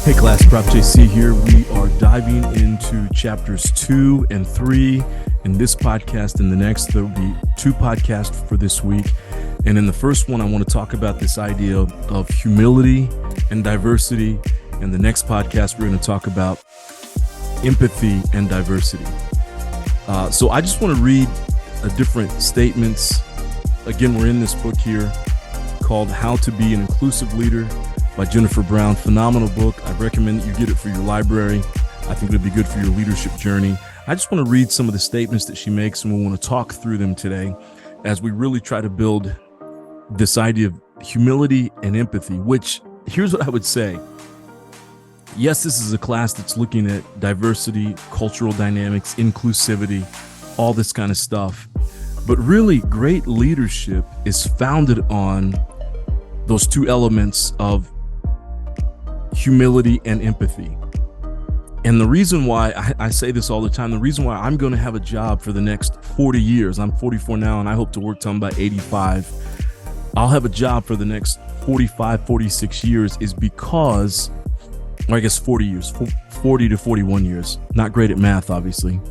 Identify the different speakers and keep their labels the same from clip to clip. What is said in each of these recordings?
Speaker 1: Hey class, Prof JC here. We are diving into chapters 2 and 3 in this podcast. In the next, there will be 2 podcasts for this week. And in the first one, I want to talk about this idea of humility and diversity. And the next podcast, we're going to talk about empathy and diversity. So I just want to read different statements. Again, we're in this book here called How to Be an Inclusive Leader by Jennifer Brown. Phenomenal book. I recommend that you get it for your library. I think it'll be good for your leadership journey. I just want to read some of the statements that she makes, and we want to talk through them today as we really try to build this idea of humility and empathy, which, here's what I would say. Yes, this is a class that's looking at diversity, cultural dynamics, inclusivity, all this kind of stuff. But really, great leadership is founded on those 2 elements of humility and empathy. And the reason why I say this all the time, the reason why I'm going to have a job for the next 40 years, I'm 44 now, and I hope to work till I'm about 85. I'll have a job for the next 45, 46 years is because, or I guess 40 years, 40 to 41 years. Not great at math, obviously.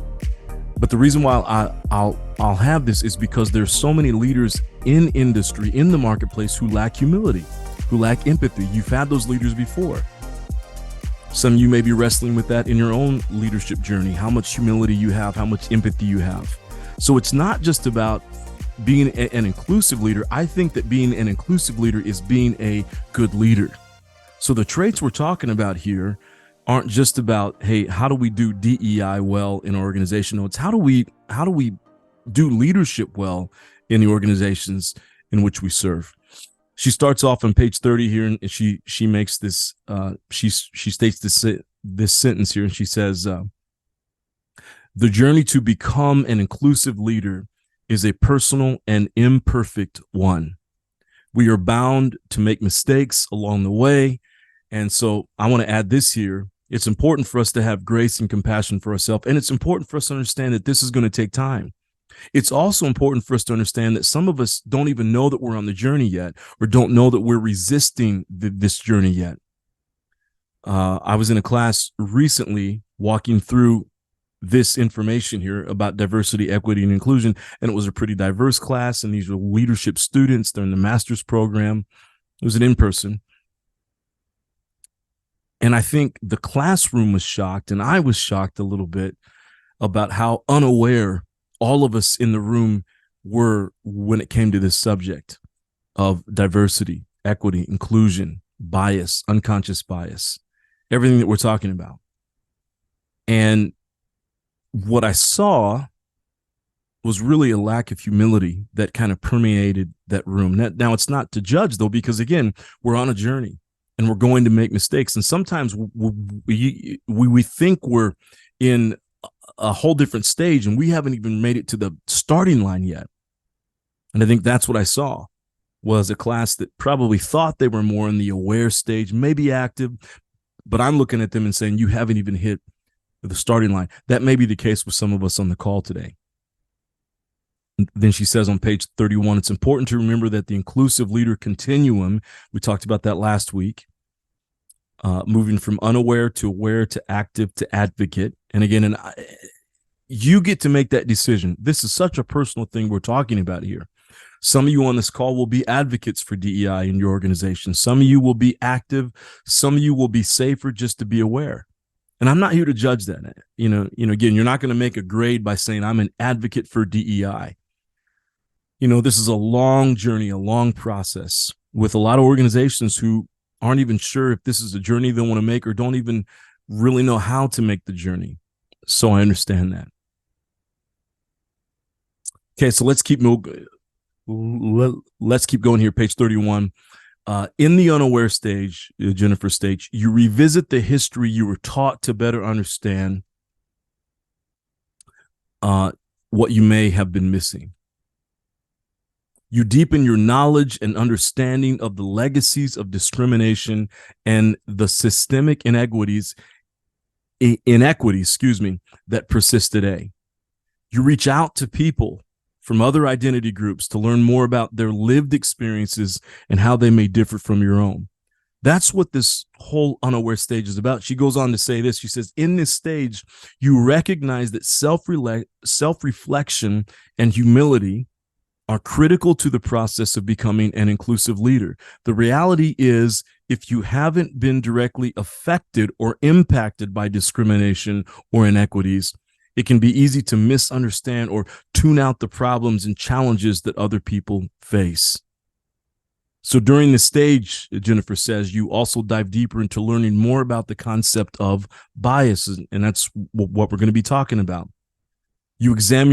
Speaker 1: But the reason why I'll have this is because there's so many leaders in industry, in the marketplace, who lack humility, who lack empathy. You've had those leaders before. Some of you may be wrestling with that in your own leadership journey, how much humility you have, how much empathy you have. So it's not just about being an inclusive leader. I think that being an inclusive leader is being a good leader. So the traits we're talking about here aren't just about, hey, how do we do DEI well in our organization? No, it's how do we do leadership well in the organizations in which we serve. She starts off on page 30 here, and she makes this she states this sentence here, and she says, the journey to become an inclusive leader is a personal and imperfect one. We are bound to make mistakes along the way. And so I want to add this here. It's important for us to have grace and compassion for ourselves. And it's important for us to understand that this is going to take time. It's also important for us to understand that some of us don't even know that we're on the journey yet, or don't know that we're resisting this journey yet. I was in a class recently walking through this information here about diversity, equity, and inclusion, and it was a pretty diverse class, and these were leadership students. They're in the master's program. It was an in-person. And I think the classroom was shocked, and I was shocked a little bit about how unaware all of us in the room were when it came to this subject of diversity, equity, inclusion, bias, unconscious bias, everything that we're talking about. And what I saw was really a lack of humility that kind of permeated that room. Now, it's not to judge, though, because, again, we're on a journey and we're going to make mistakes. And sometimes we think we're in a whole different stage and we haven't even made it to the starting line yet. And I think that's what I saw, was a class that probably thought they were more in the aware stage, maybe active, but I'm looking at them and saying, you haven't even hit the starting line. That may be the case with some of us on the call today. And then she says on page 31, it's important to remember that the inclusive leader continuum, we talked about that last week, moving from unaware to aware to active to advocate. And again, you get to make that decision. This is such a personal thing we're talking about here. Some of you on this call will be advocates for DEI in your organization. Some of you will be active. Some of you will be safer just to be aware. And I'm not here to judge that. Again, you're not going to make a grade by saying I'm an advocate for DEI. This is a long journey, a long process with a lot of organizations who aren't even sure if this is a journey they want to make, or don't even really know how to make the journey. So I understand that. Okay, so let's keep going here. Page 31. In the unaware stage, Jennifer states, you revisit the history you were taught to better understand what you may have been missing. You deepen your knowledge and understanding of the legacies of discrimination and the systemic inequities, that persist today. You reach out to people from other identity groups to learn more about their lived experiences and how they may differ from your own. That's what this whole unaware stage is about. She goes on to say this. She says, in this stage, you recognize that self-reflection and humility are critical to the process of becoming an inclusive leader. The reality is, if you haven't been directly affected or impacted by discrimination or inequities, it can be easy to misunderstand or tune out the problems and challenges that other people face. So during this stage, Jennifer says, you also dive deeper into learning more about the concept of bias, and that's what we're going to be talking about. You examine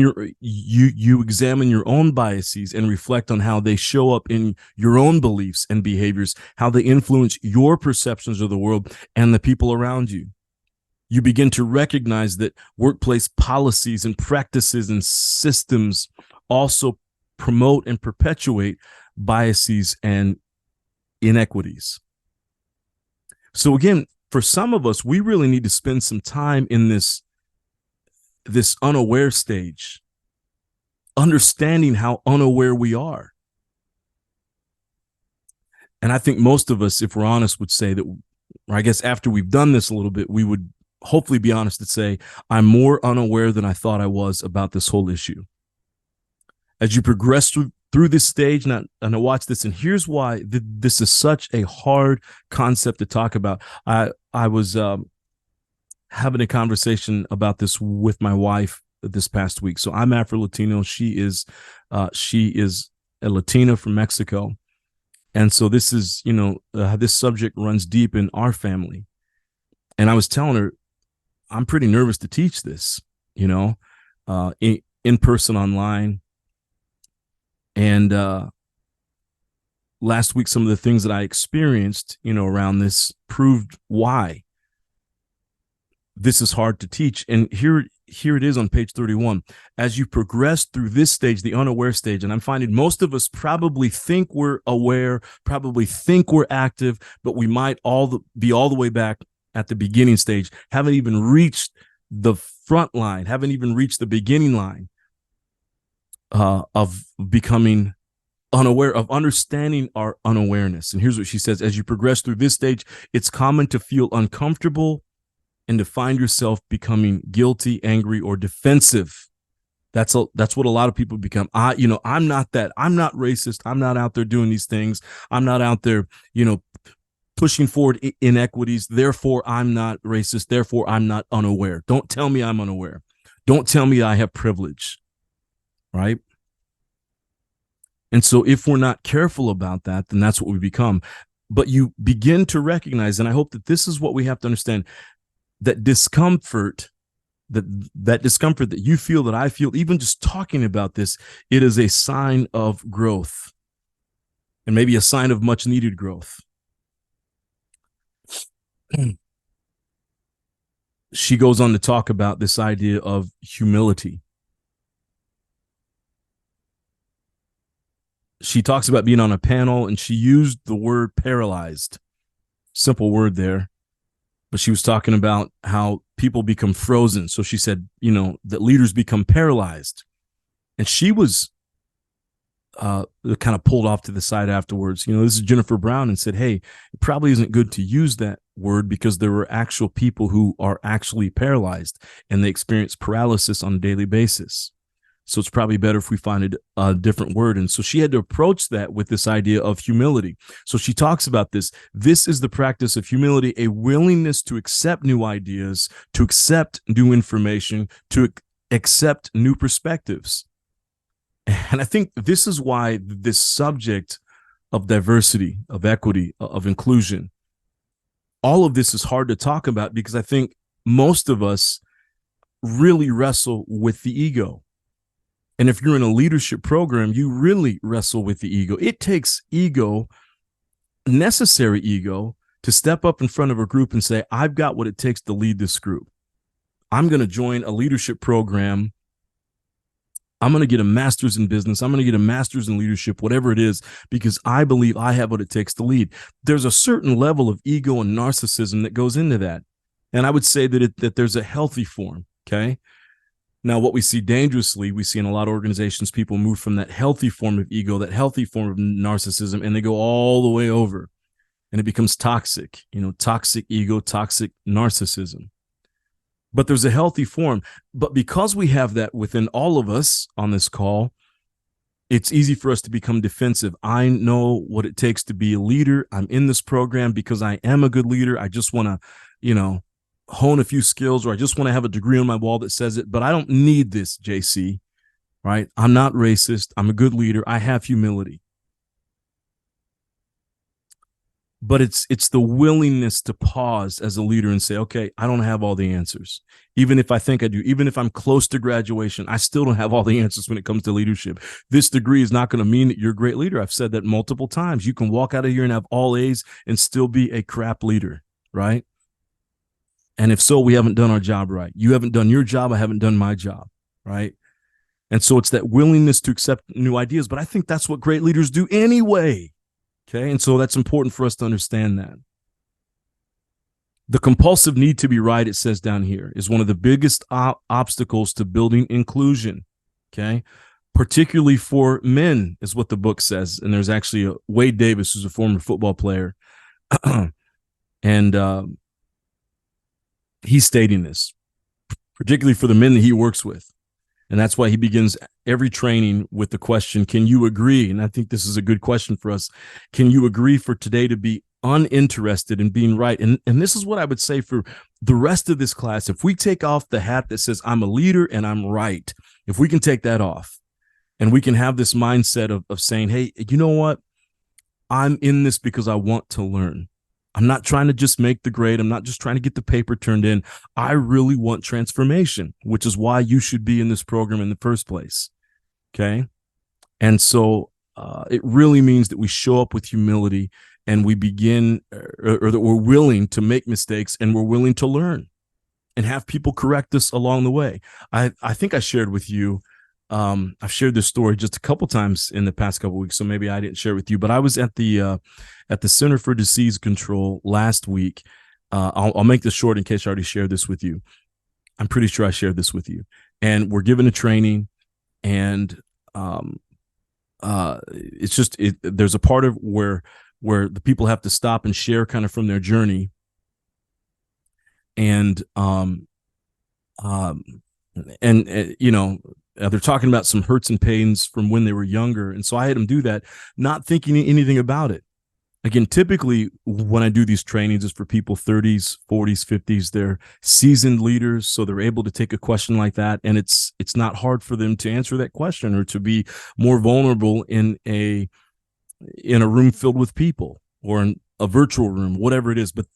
Speaker 1: your own biases and reflect on how they show up in your own beliefs and behaviors, how they influence your perceptions of the world and the people around you. You begin to recognize that workplace policies and practices and systems also promote and perpetuate biases and inequities. So again, for some of us, we really need to spend some time in this unaware stage, understanding how unaware we are. And I think most of us, if we're honest, would say that, or I guess after we've done this a little bit, we would hopefully be honest and say, I'm more unaware than I thought I was about this whole issue. As you progress through this stage, and I watch this, and here's why this is such a hard concept to talk about. I was having a conversation about this with my wife this past week. So I'm Afro-Latino. She is a Latina from Mexico. And so this is, this subject runs deep in our family. And I was telling her, I'm pretty nervous to teach this, in person, online. And last week, some of the things that I experienced, around this proved why this is hard to teach. And here it is on page 31. As you progress through this stage, the unaware stage, and I'm finding most of us probably think we're aware, probably think we're active, but we might be all the way back at the beginning stage, haven't even reached the front line, haven't even reached the beginning line of becoming unaware, of understanding our unawareness. And here's what she says: as you progress through this stage, it's common to feel uncomfortable and to find yourself becoming guilty, angry, or defensive. That's what a lot of people become. I'm not that. I'm not racist. I'm not out there doing these things. I'm not out there, pushing forward inequities. Therefore, I'm not racist. Therefore, I'm not unaware. Don't tell me I'm unaware. Don't tell me I have privilege. Right? And so if we're not careful about that, then that's what we become. But you begin to recognize, and I hope that this is what we have to understand, that discomfort, that discomfort that you feel, that I feel, even just talking about this, it is a sign of growth, and maybe a sign of much needed growth. She goes on to talk about this idea of humility. She talks about being on a panel, and she used the word paralyzed. Simple word there. But she was talking about how people become frozen. So she said, that leaders become paralyzed. And she was kind of pulled off to the side afterwards. This is Jennifer Brown, and said, hey, it probably isn't good to use that word, because there were actual people who are actually paralyzed, and they experience paralysis on a daily basis. So it's probably better if we find a different word. And so she had to approach that with this idea of humility. So she talks about this. This is the practice of humility, a willingness to accept new ideas, to accept new information, to accept new perspectives. And I think this is why this subject of diversity, of equity, of inclusion, all of this is hard to talk about, because I think most of us really wrestle with the ego. And if you're in a leadership program, you really wrestle with the ego. It takes ego, necessary ego, to step up in front of a group and say, I've got what it takes to lead this group. I'm going to join a leadership program. I'm going to get a master's in business. I'm going to get a master's in leadership, whatever it is, because I believe I have what it takes to lead. There's a certain level of ego and narcissism that goes into that. And I would say that there's a healthy form, okay? Now, what we see dangerously, we see in a lot of organizations, people move from that healthy form of ego, that healthy form of narcissism, and they go all the way over and it becomes toxic, toxic ego, toxic narcissism. But there's a healthy form. But because we have that within all of us on this call, it's easy for us to become defensive. I know what it takes to be a leader. I'm in this program because I am a good leader. I just want to, hone a few skills, or I just want to have a degree on my wall that says it, but I don't need this, JC, right? I'm not racist. I'm a good leader. I have humility. But it's the willingness to pause as a leader and say, okay, I don't have all the answers. Even if I think I do, even if I'm close to graduation, I still don't have all the answers when it comes to leadership. This degree is not going to mean that you're a great leader. I've said that multiple times. You can walk out of here and have all A's and still be a crap leader, right? And if so, we haven't done our job right. You haven't done your job. I haven't done my job, right? And so it's that willingness to accept new ideas. But I think that's what great leaders do anyway. Okay, and so that's important for us to understand that. The compulsive need to be right, it says down here, is one of the biggest obstacles to building inclusion, okay? Particularly for men, is what the book says. And there's actually Wade Davis, who's a former football player, and he's stating this, particularly for the men that he works with. And that's why he begins every training with the question, can you agree? And I think this is a good question for us. Can you agree for today to be uninterested in being right? And this is what I would say for the rest of this class. If we take off the hat that says I'm a leader and I'm right, if we can take that off and we can have this mindset of saying, hey, you know what? I'm in this because I want to learn. I'm not trying to just make the grade. I'm not just trying to get the paper turned in. I really want transformation, which is why you should be in this program in the first place. Okay. And so it really means that we show up with humility and we begin, or that we're willing to make mistakes and we're willing to learn and have people correct us along the way. I think I shared with you, I've shared this story just a couple times in the past couple of weeks, so maybe I didn't share it with you, but I was at the Center for Disease Control last week. I'll make this short in case I already shared this with you. I'm pretty sure I shared this with you. And we're given a training, and it's just there's a part of where the people have to stop and share kind of from their journey, and they're talking about some hurts and pains from when they were younger. And so I had them do that, not thinking anything about it. Again, typically when I do these trainings, it's for people 30s, 40s, 50s. They're seasoned leaders, so they're able to take a question like that, and it's not hard for them to answer that question or to be more vulnerable in a room filled with people or in a virtual room, whatever it is. But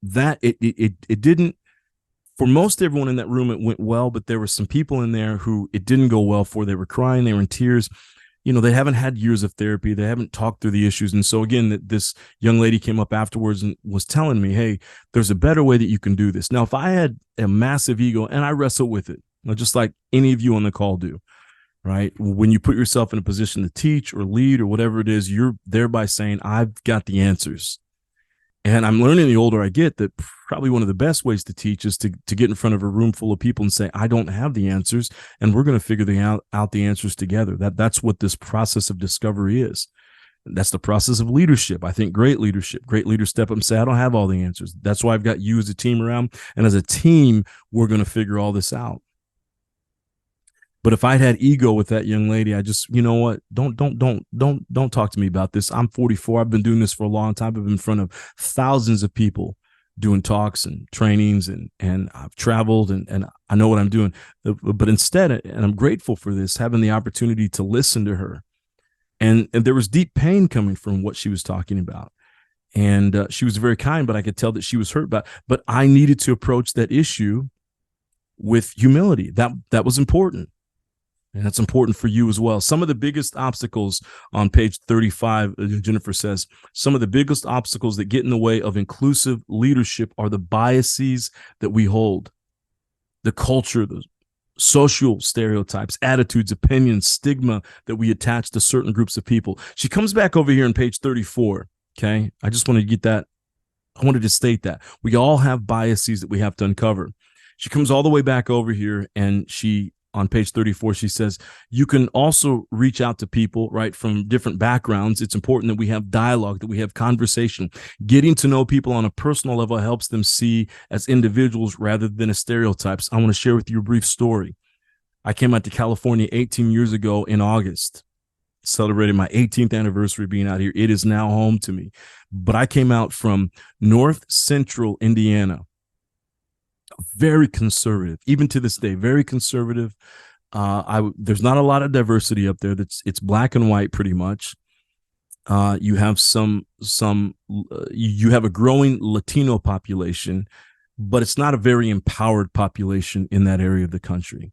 Speaker 1: it didn't. For most everyone in that room, it went well, but there were some people in there who it didn't go well for. They were crying, they were in tears. They haven't had years of therapy. They haven't talked through the issues. And so again, this young lady came up afterwards and was telling me, hey, there's a better way that you can do this. Now, if I had a massive ego, and I wrestle with it, just like any of you on the call do, right? When you put yourself in a position to teach or lead or whatever it is, you're thereby saying, I've got the answers. And I'm learning the older I get that probably one of the best ways to teach is to get in front of a room full of people and say, I don't have the answers, and we're going to figure out the answers together. That's what this process of discovery is. That's the process of leadership. I think great leaders step up and say, I don't have all the answers. That's why I've got you as a team around. And as a team, we're going to figure all this out. But if I'd had ego with that young lady, I just, you know what? Don't talk to me about this. I'm 44. I've been doing this for a long time. I've been in front of thousands of people doing talks and trainings, and I've traveled and I know what I'm doing. But instead, and I'm grateful for this, having the opportunity to listen to her. And there was deep pain coming from what she was talking about. And she was very kind, but I could tell that she was hurt by it. But I needed to approach that issue with humility. That was important. And that's important for you as well. Some of the biggest obstacles on page 35, Jennifer says, some of the biggest obstacles that get in the way of inclusive leadership are the biases that we hold, the culture, the social stereotypes, attitudes, opinions, stigma that we attach to certain groups of people. She comes back over here on page 34. Okay. I just wanted to get that. I wanted to state that we all have biases that we have to uncover. She comes all the way back over here and she on page 34, she says, you can also reach out to people, right, from different backgrounds. It's important that we have dialogue, that we have conversation. Getting to know people on a personal level helps them see as individuals rather than as stereotypes. I want to share with you a brief story. I came out to California 18 years ago in August, celebrated my 18th anniversary being out here. It is now home to me. But I came out from North Central Indiana, very conservative, even to this day, very conservative. There's not a lot of diversity up there. It's black and white pretty much. You have you have a growing Latino population, but it's not a very empowered population in that area of the country.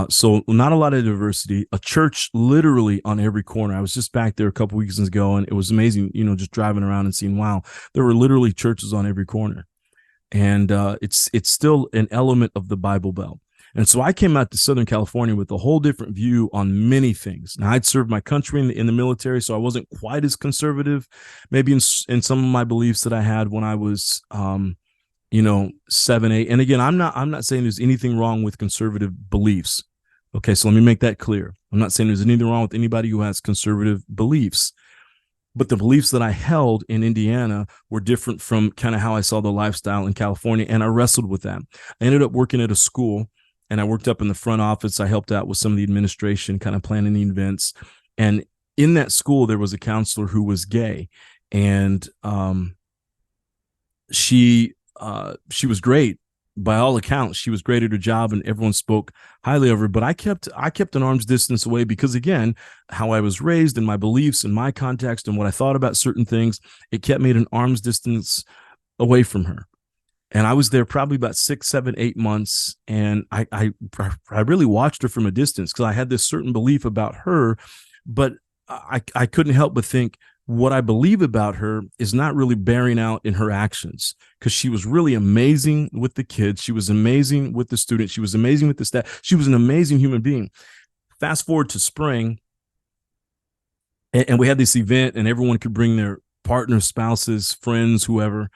Speaker 1: So not a lot of diversity, a church literally on every corner. I was just back there a couple weeks ago, and it was amazing, just driving around and seeing, wow, there were literally churches on every corner. And it's still an element of the Bible Belt. And so I came out to Southern California with a whole different view on many things. Now, I'd served my country in the military, so I wasn't quite as conservative, maybe in some of my beliefs that I had when I was 7, 8. And again, I'm not saying there's anything wrong with conservative beliefs. Okay, so let me make that clear. I'm not saying there's anything wrong with anybody who has conservative beliefs. But the beliefs that I held in Indiana were different from kind of how I saw the lifestyle in California, and I wrestled with that. I ended up working at a school, and I worked up in the front office. I helped out with some of the administration, kind of planning the events. And in that school, there was a counselor who was gay, and she was great. By all accounts, she was great at her job, and everyone spoke highly of her. But I kept an arm's distance away because, again, how I was raised and my beliefs and my context and what I thought about certain things, it kept me at an arm's distance away from her. And I was there probably about 6, 7, 8 months, and I really watched her from a distance because I had this certain belief about her, but I couldn't help but think, what I believe about her is not really bearing out in her actions, because she was really amazing with the kids. She was amazing with the students. She was amazing with the staff. She was an amazing human being. Fast forward to spring, and we had this event, and everyone could bring their partners, spouses, friends, whoever,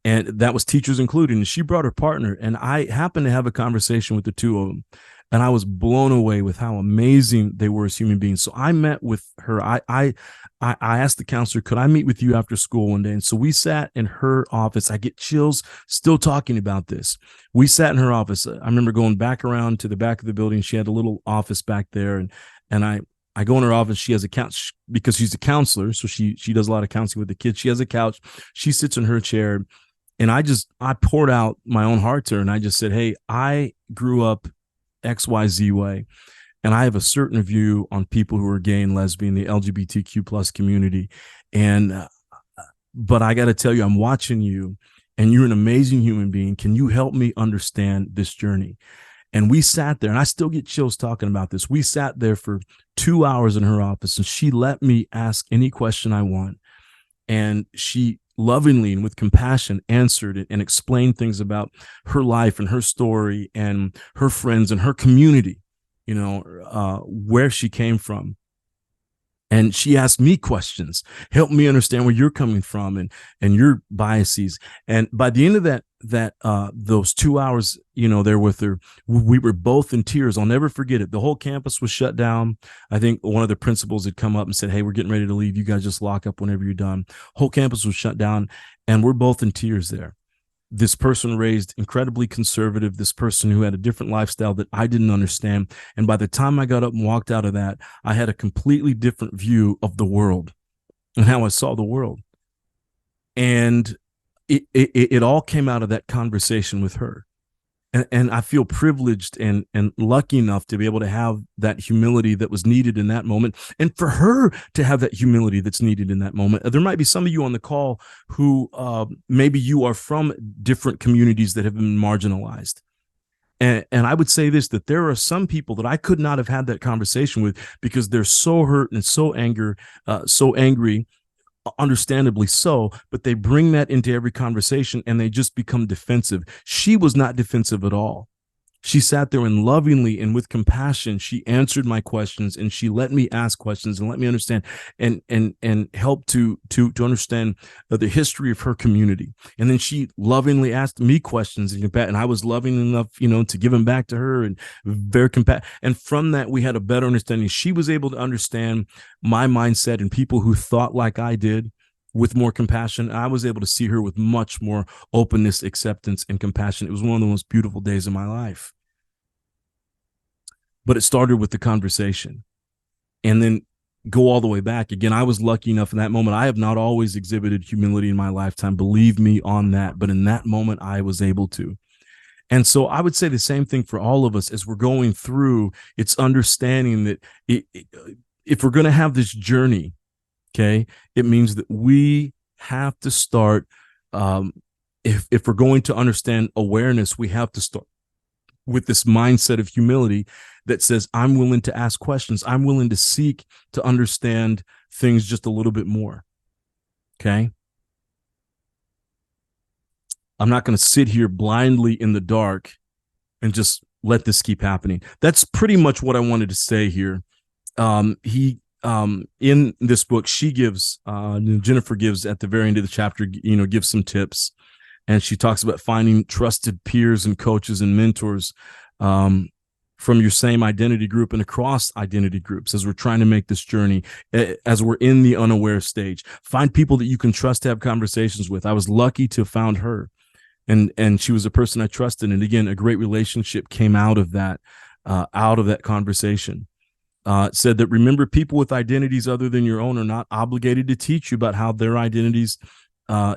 Speaker 1: and that was teachers included. And she brought her partner, and I happened to have a conversation with the two of them. And I was blown away with how amazing they were as human beings. So I met with her. I asked the counselor, could I meet with you after school one day? And so we sat in her office. I get chills still talking about this. We sat in her office. I remember going back around to the back of the building. She had a little office back there. And I go in her office. She has a couch because she's a counselor. So she does a lot of counseling with the kids. She has a couch. She sits in her chair. And I poured out my own heart to her. And I just said, hey, I grew up XYZ way, and I have a certain view on people who are gay and lesbian, the LGBTQ plus community. And but I got to tell you, I'm watching you, and you're an amazing human being. Can you help me understand this journey? And we sat there, and I still get chills talking about this. We sat there for 2 hours in her office, and she let me ask any question I want. And she lovingly and with compassion answered it and explained things about her life and her story and her friends and her community, where she came from. And she asked me questions, help me understand where you're coming from and your biases. And by the end of those 2 hours, there with her, we were both in tears. I'll never forget it. The whole campus was shut down. I think one of the principals had come up and said, hey, we're getting ready to leave. You guys just lock up whenever you're done. Whole campus was shut down, and we're both in tears there. This person raised incredibly conservative, this person who had a different lifestyle that I didn't understand. And by the time I got up and walked out of that, I had a completely different view of the world and how I saw the world. And it all came out of that conversation with her. And I feel privileged and lucky enough to be able to have that humility that was needed in that moment, and for her to have that humility that's needed in that moment. There might be some of you on the call who maybe you are from different communities that have been marginalized. And I would say this, that there are some people that I could not have had that conversation with because they're so hurt and so angry, understandably so, but they bring that into every conversation and they just become defensive. She was not defensive at all. She sat there and lovingly and with compassion, she answered my questions, and she let me ask questions and let me understand and help to understand the history of her community. And then she lovingly asked me questions, and I was loving enough, to give them back to her, and very compassionate. And from that, we had a better understanding. She was able to understand my mindset and people who thought like I did with more compassion. I was able to see her with much more openness, acceptance, and compassion. It was one of the most beautiful days of my life. But it started with the conversation. And then go all the way back. Again, I was lucky enough in that moment. I have not always exhibited humility in my lifetime, believe me on that. But in that moment, I was able to. And so I would say the same thing for all of us as we're going through. It's understanding that if we're going to have this journey, okay, it means that we have to start. If we're going to understand awareness, we have to start with this mindset of humility that says, I'm willing to ask questions. I'm willing to seek to understand things just a little bit more. Okay. I'm not going to sit here blindly in the dark and just let this keep happening. That's pretty much what I wanted to say here. In this book, she gives, Jennifer gives at the very end of the chapter, gives some tips. And she talks about finding trusted peers and coaches and mentors from your same identity group and across identity groups as we're trying to make this journey, as we're in the unaware stage. Find people that you can trust to have conversations with. I was lucky to have found her, and she was a person I trusted. And again, a great relationship came out of that conversation. It said that, remember, people with identities other than your own are not obligated to teach you about how their identities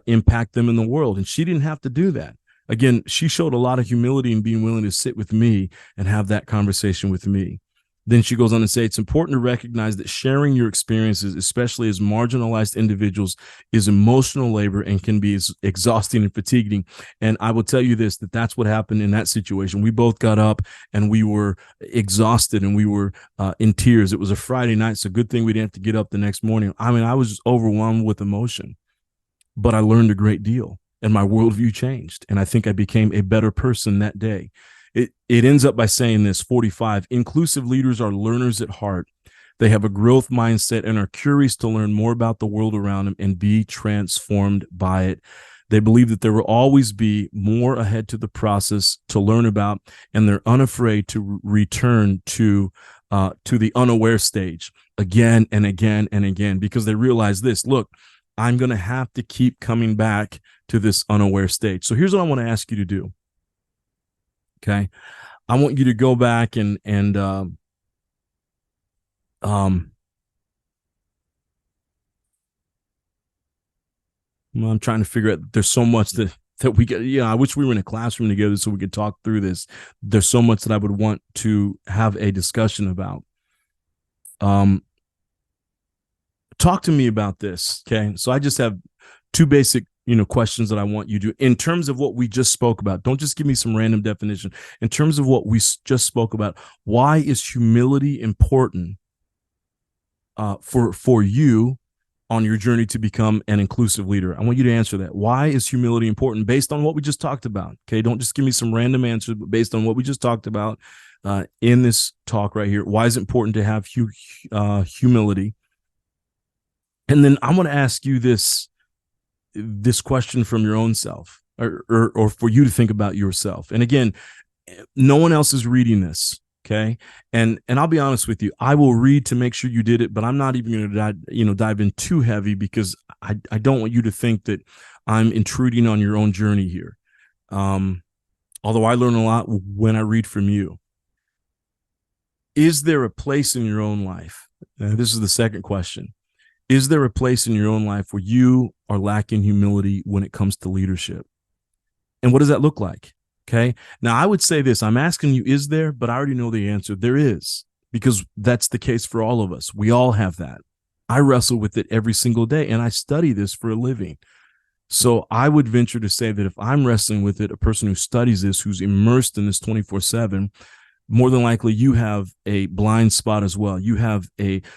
Speaker 1: impact them in the world. And she didn't have to do that. Again, she showed a lot of humility in being willing to sit with me and have that conversation with me. Then she goes on to say, it's important to recognize that sharing your experiences, especially as marginalized individuals, is emotional labor and can be exhausting and fatiguing. And I will tell you this, that's what happened in that situation. We both got up and we were exhausted and we were in tears. It was a Friday night, so good thing we didn't have to get up the next morning. I mean, I was just overwhelmed with emotion. But I learned a great deal, and my worldview changed, and I think I became a better person that day. It ends up by saying this, 45, inclusive leaders are learners at heart. They have a growth mindset and are curious to learn more about the world around them and be transformed by it. They believe that there will always be more ahead to the process to learn about, and they're unafraid to return to the unaware stage again and again and again, because they realize this, look, I'm going to have to keep coming back to this unaware state. So here's what I want to ask you to do. Okay. I want you to go back and I'm trying to figure out, there's so much that we get. I wish we were in a classroom together so we could talk through this. There's so much that I would want to have a discussion about. Talk to me about this. Okay. So I just have two basic, questions that I want you to, in terms of what we just spoke about. Don't just give me some random definition. In terms of what we just spoke about, why is humility important for you on your journey to become an inclusive leader? I want you to answer that. Why is humility important based on what we just talked about? Okay. Don't just give me some random answers, but based on what we just talked about in this talk right here. Why is it important to have humility? And then I want to ask you this question from your own self, or for you to think about yourself. And again, no one else is reading this. Okay. And I'll be honest with you, I will read to make sure you did it, but I'm not even going to dive in too heavy, because I don't want you to think that I'm intruding on your own journey here. Although I learn a lot when I read from you. Is there a place in your own life? This is the second question. Is there a place in your own life where you are lacking humility when it comes to leadership? And what does that look like? Okay. Now, I would say this, I'm asking you, is there? But I already know the answer. There is, because that's the case for all of us. We all have that. I wrestle with it every single day, and I study this for a living. So I would venture to say that if I'm wrestling with it, a person who studies this, who's immersed in this 24/7, more than likely you have a blind spot as well. You have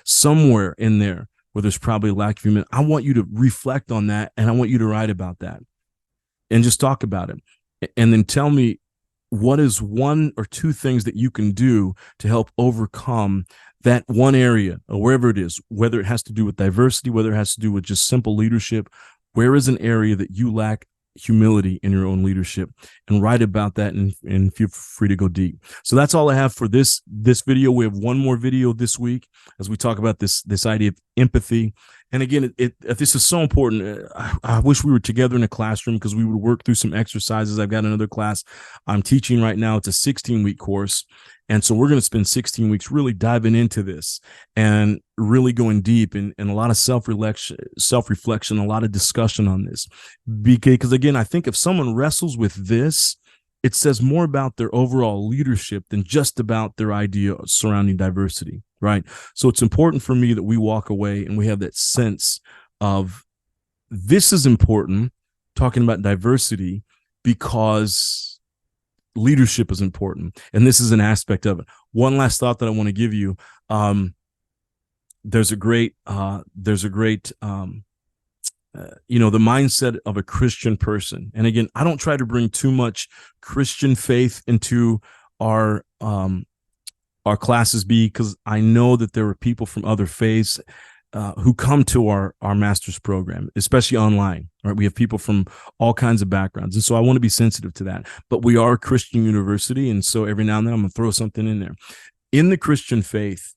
Speaker 1: somewhere in there where there's probably a lack of humility. I want you to reflect on that, and I want you to write about that and just talk about it. And then tell me what is one or two things that you can do to help overcome that one area, or wherever it is, whether it has to do with diversity, whether it has to do with just simple leadership. Where is an area that you lack humility in your own leadership? And write about that, and feel free to go deep. So that's all I have for this video. We have one more video this week as we talk about this idea of empathy. And again, this is so important. I wish we were together in a classroom, because we would work through some exercises. I've got another class I'm teaching right now. It's a 16-week course. And so we're going to spend 16 weeks really diving into this and really going deep, and a lot of self-reflection, a lot of discussion on this. Because again, I think if someone wrestles with this, it says more about their overall leadership than just about their idea surrounding diversity, right? So it's important for me that we walk away and we have that sense of, this is important, talking about diversity, because leadership is important, and this is an aspect of it. One last thought that I want to give you. There's a great the mindset of a Christian person. And again, I don't try to bring too much Christian faith into our classes, because I know that there are people from other faiths who come to our master's program, especially online, right? We have people from all kinds of backgrounds. And so I want to be sensitive to that. But we are a Christian university, and so every now and then I'm going to throw something in there. In the Christian faith,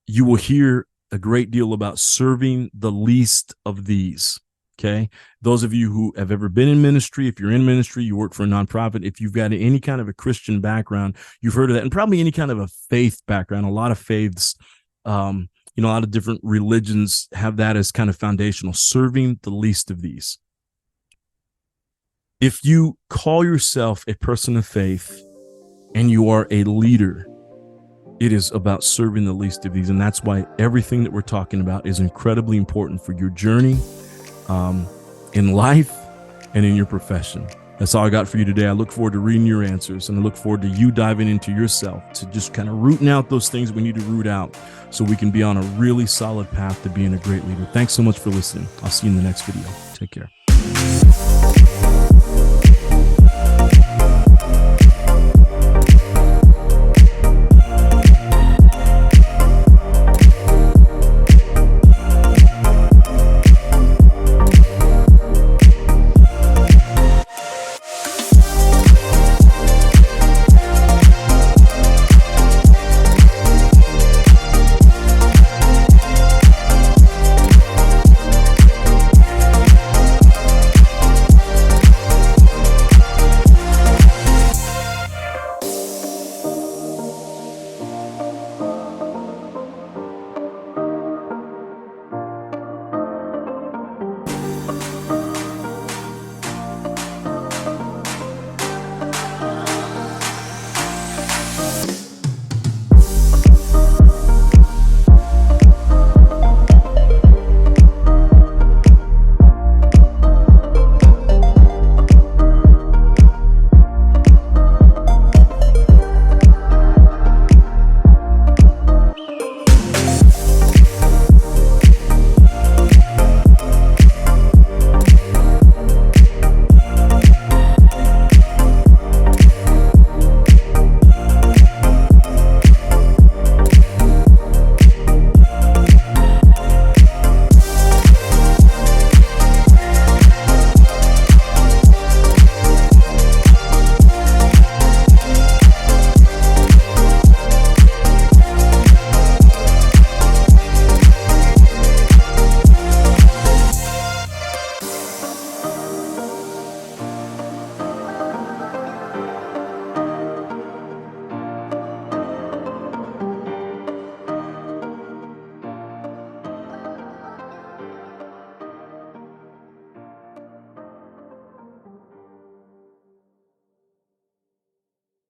Speaker 1: you will hear a great deal about serving the least of these. Okay. Those of you who have ever been in ministry, if you're in ministry, you work for a nonprofit, if you've got any kind of a Christian background, you've heard of that, and probably any kind of a faith background. A lot of faiths, a lot of different religions have that as kind of foundational, serving the least of these. If you call yourself a person of faith and you are a leader, it is about serving the least of these. And that's why everything that we're talking about is incredibly important for your journey in life and in your profession. That's all I got for you today. I look forward to reading your answers, and I look forward to you diving into yourself to just kind of rooting out those things we need to root out, so we can be on a really solid path to being a great leader. Thanks so much for listening. I'll see you in the next video. Take care.